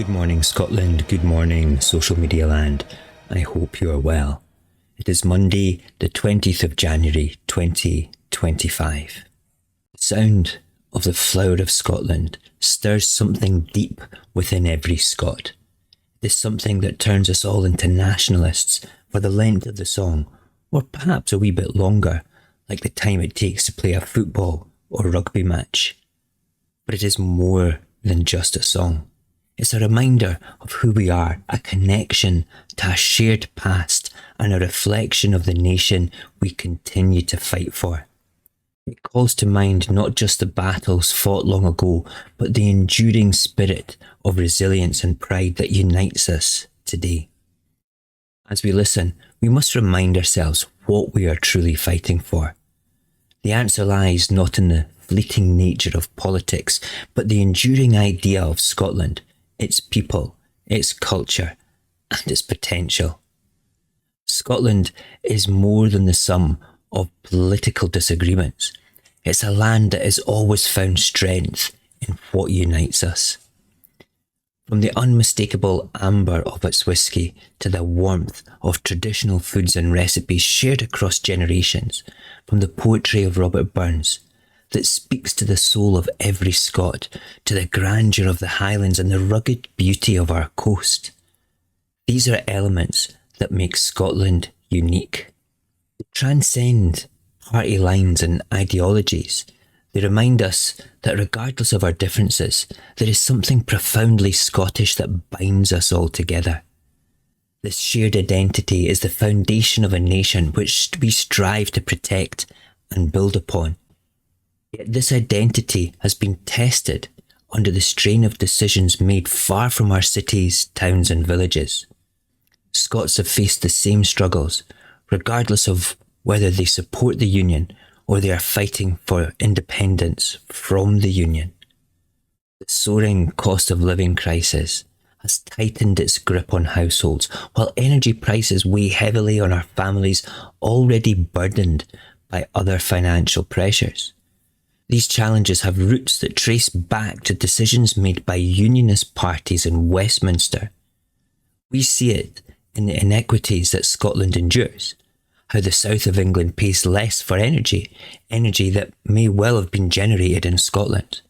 Good morning, Scotland. Good morning, social media land. I hope you are well. It is Monday, the 20th of January, 2025. The sound of the flower of Scotland stirs something deep within every Scot. It is something that turns us all into nationalists for the length of the song, or perhaps a wee bit longer, like the time it takes to play a football or rugby match. But it is more than just a song. It's a reminder of who we are, a connection to a shared past and a reflection of the nation we continue to fight for. It calls to mind not just the battles fought long ago, but the enduring spirit of resilience and pride that unites us today. As we listen, we must remind ourselves what we are truly fighting for. The answer lies not in the fleeting nature of politics, but the enduring idea of Scotland, its people, its culture, and its potential. Scotland is more than the sum of political disagreements. It's a land that has always found strength in what unites us. From the unmistakable amber of its whisky to the warmth of traditional foods and recipes shared across generations, from the poetry of Robert Burns that speaks to the soul of every Scot, to the grandeur of the Highlands and the rugged beauty of our coast. These are elements that make Scotland unique. They transcend party lines and ideologies. They remind us that regardless of our differences, there is something profoundly Scottish that binds us all together. This shared identity is the foundation of a nation which we strive to protect and build upon. Yet this identity has been tested under the strain of decisions made far from our cities, towns and villages. Scots have faced the same struggles, regardless of whether they support the Union or they are fighting for independence from the Union. The soaring cost of living crisis has tightened its grip on households, while energy prices weigh heavily on our families already burdened by other financial pressures. These challenges have roots that trace back to decisions made by unionist parties in Westminster. We see it in the inequities that Scotland endures, how the south of England pays less for energy that may well have been generated in Scotland,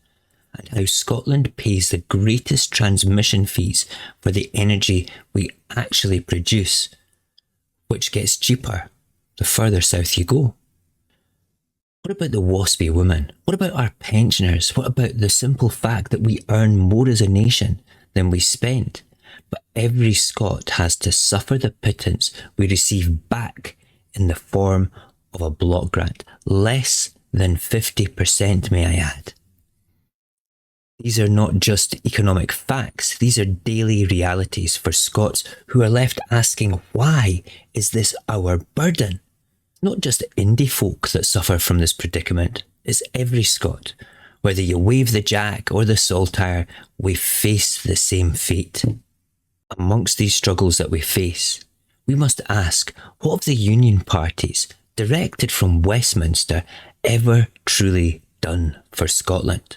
and how Scotland pays the greatest transmission fees for the energy we actually produce, which gets cheaper the further south you go. What about the waspy woman? What about our pensioners? What about the simple fact that we earn more as a nation than we spend? But every Scot has to suffer the pittance we receive back in the form of a block grant. Less than 50%, may I add. These are not just economic facts. These are daily realities for Scots who are left asking, why is this our burden? Not just indie folk that suffer from this predicament, it's every Scot. Whether you wave the jack or the saltire, we face the same fate. Amongst these struggles that we face, we must ask, what have the Union parties, directed from Westminster, ever truly done for Scotland?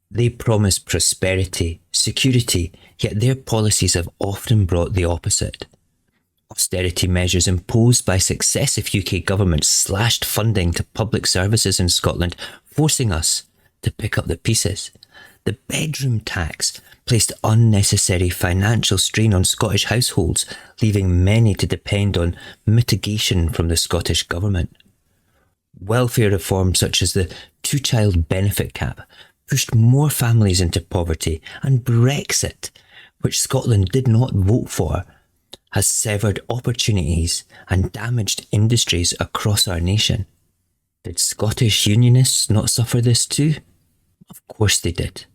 They promise prosperity, security, yet their policies have often brought the opposite. Austerity measures imposed by successive UK governments slashed funding to public services in Scotland, forcing us to pick up the pieces. The bedroom tax placed unnecessary financial strain on Scottish households, leaving many to depend on mitigation from the Scottish government. Welfare reforms such as the two-child benefit cap pushed more families into poverty, and Brexit, which Scotland did not vote for, has severed opportunities and damaged industries across our nation. Did Scottish Unionists not suffer this too? Of course they did.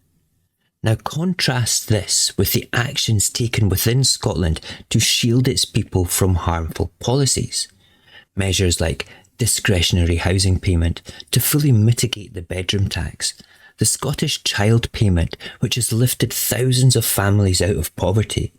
Now contrast this with the actions taken within Scotland to shield its people from harmful policies. Measures like discretionary housing payment to fully mitigate the bedroom tax, the Scottish child payment which has lifted thousands of families out of poverty,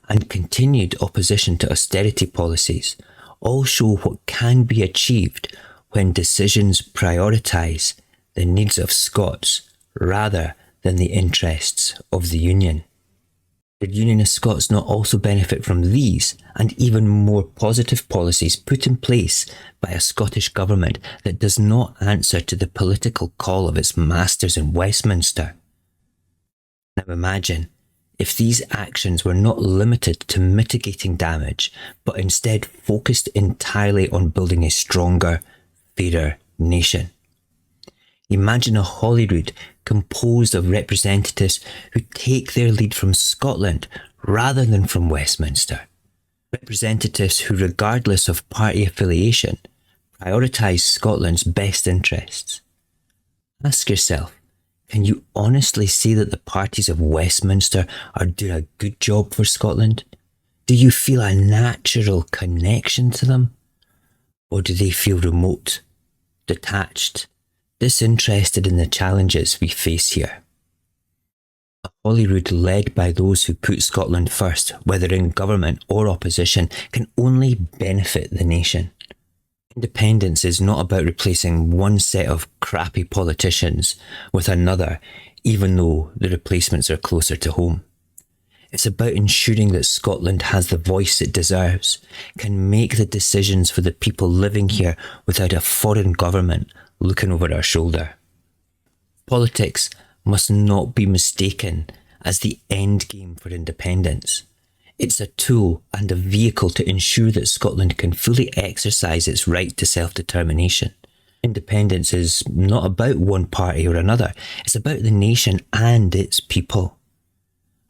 and continued opposition to austerity policies all show what can be achieved when decisions prioritise the needs of Scots rather than the interests of the Union. Did Unionist Scots not also benefit from these and even more positive policies put in place by a Scottish government that does not answer to the political call of its masters in Westminster? Now imagine if these actions were not limited to mitigating damage, but instead focused entirely on building a stronger, fairer nation. Imagine a Holyrood composed of representatives who take their lead from Scotland rather than from Westminster. Representatives who, regardless of party affiliation, prioritise Scotland's best interests. Ask yourself, can you honestly say that the parties of Westminster are doing a good job for Scotland? Do you feel a natural connection to them? Or do they feel remote, detached, disinterested in the challenges we face here? A Holyrood led by those who put Scotland first, whether in government or opposition, can only benefit the nation. Independence is not about replacing one set of crappy politicians with another, even though the replacements are closer to home. It's about ensuring that Scotland has the voice it deserves, can make the decisions for the people living here without a foreign government looking over our shoulder. Politics must not be mistaken as the end game for independence. It's a tool and a vehicle to ensure that Scotland can fully exercise its right to self-determination. Independence is not about one party or another. It's about the nation and its people.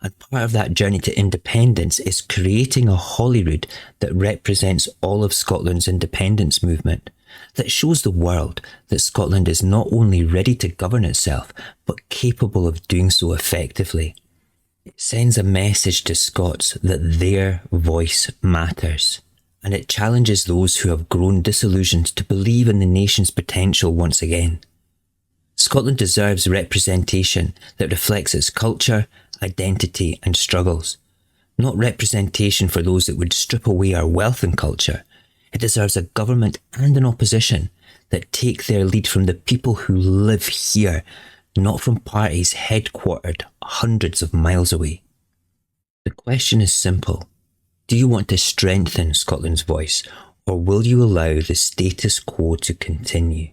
And part of that journey to independence is creating a Holyrood that represents all of Scotland's independence movement, that shows the world that Scotland is not only ready to govern itself, but capable of doing so effectively. It sends a message to Scots that their voice matters, and it challenges those who have grown disillusioned to believe in the nation's potential once again. Scotland deserves representation that reflects its culture, identity and struggles, not representation for those that would strip away our wealth and culture. It deserves a government and an opposition that take their lead from the people who live here, not from parties headquartered hundreds of miles away. The question is simple. Do you want to strengthen Scotland's voice, or will you allow the status quo to continue?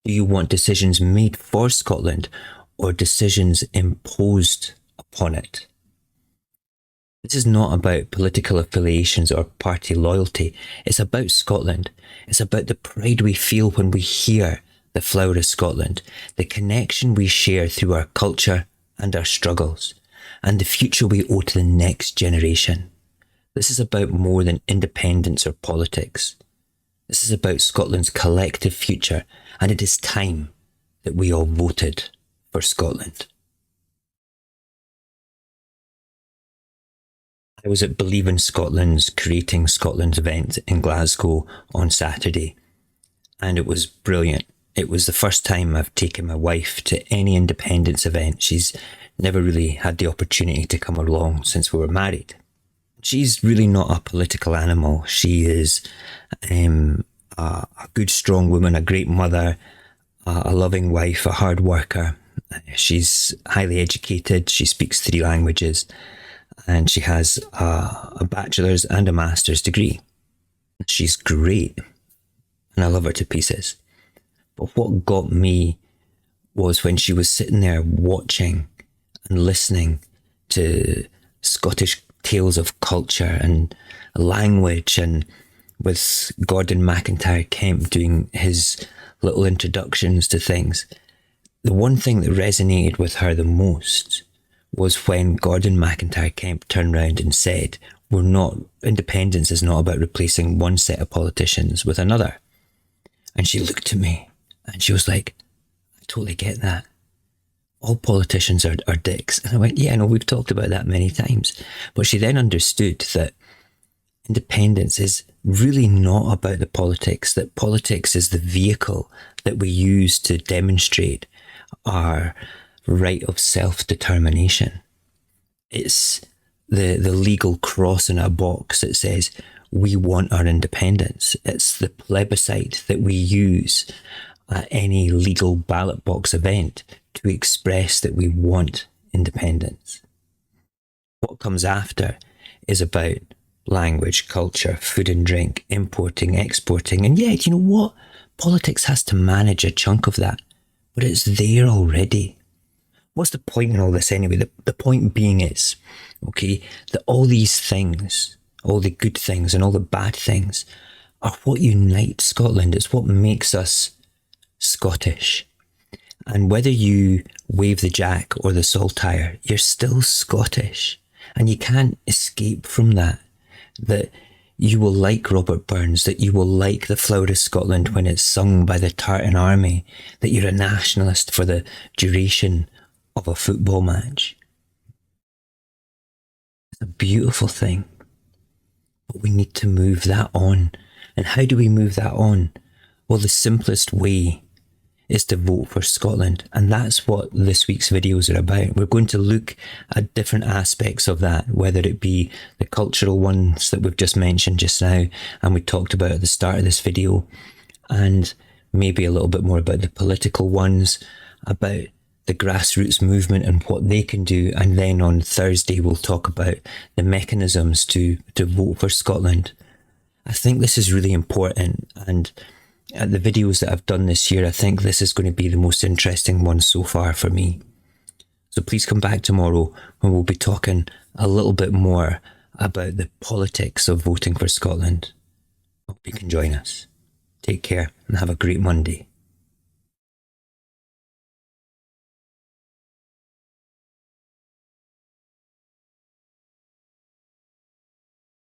Do you want decisions made for Scotland, or decisions imposed upon it? This is not about political affiliations or party loyalty. It's about Scotland. It's about the pride we feel when we hear the flower of Scotland, the connection we share through our culture and our struggles, and the future we owe to the next generation. This is about more than independence or politics. This is about Scotland's collective future, and it is time that we all voted for Scotland. I was at Believe in Scotland's Creating Scotland's event in Glasgow on Saturday, and it was brilliant. It was the first time I've taken my wife to any independence event. She's never really had the opportunity to come along since we were married. She's really not a political animal. She is a good, strong woman, a great mother, a loving wife, a hard worker. She's highly educated. She speaks 3 languages, and she has a bachelor's and a master's degree. She's great, and I love her to pieces. But what got me was when she was sitting there watching and listening to Scottish tales of culture and language, and with Gordon MacIntyre Kemp doing his little introductions to things. The one thing that resonated with her the most was when Gordon MacIntyre Kemp turned around and said, independence is not about replacing one set of politicians with another. And she looked at me and she was like, I totally get that. All politicians are dicks. And I went, yeah, I know, we've talked about that many times. But she then understood that independence is really not about the politics, that politics is the vehicle that we use to demonstrate our right of self-determination. It's the legal cross in a box that says we want our independence. It's the plebiscite that we use at any legal ballot box event to express that we want independence. What comes after is about language, culture, food and drink, importing, exporting. And yet, you know what? Politics has to manage a chunk of that, but it's there already. What's the point in all this anyway? The point being is, okay, that all these things, all the good things and all the bad things, are what unites Scotland. It's what makes us Scottish. And whether you wave the jack or the saltire, you're still Scottish. And you can't escape from that. That you will like Robert Burns, that you will like the Flower of Scotland when it's sung by the Tartan Army, that you're a nationalist for the duration of a football match. It's a beautiful thing. But we need to move that on. And how do we move that on? Well, the simplest way is to vote for Scotland. And that's what this week's videos are about. We're going to look at different aspects of that, whether it be the cultural ones that we've just mentioned just now, and we talked about at the start of this video, and maybe a little bit more about the political ones, about the grassroots movement and what they can do. And then on Thursday, we'll talk about the mechanisms to vote for Scotland. I think this is really important, and at the videos that I've done this year, I think this is going to be the most interesting one so far for me. So please come back tomorrow when we'll be talking a little bit more about the politics of voting for Scotland. Hope you can join us. Take care and have a great Monday.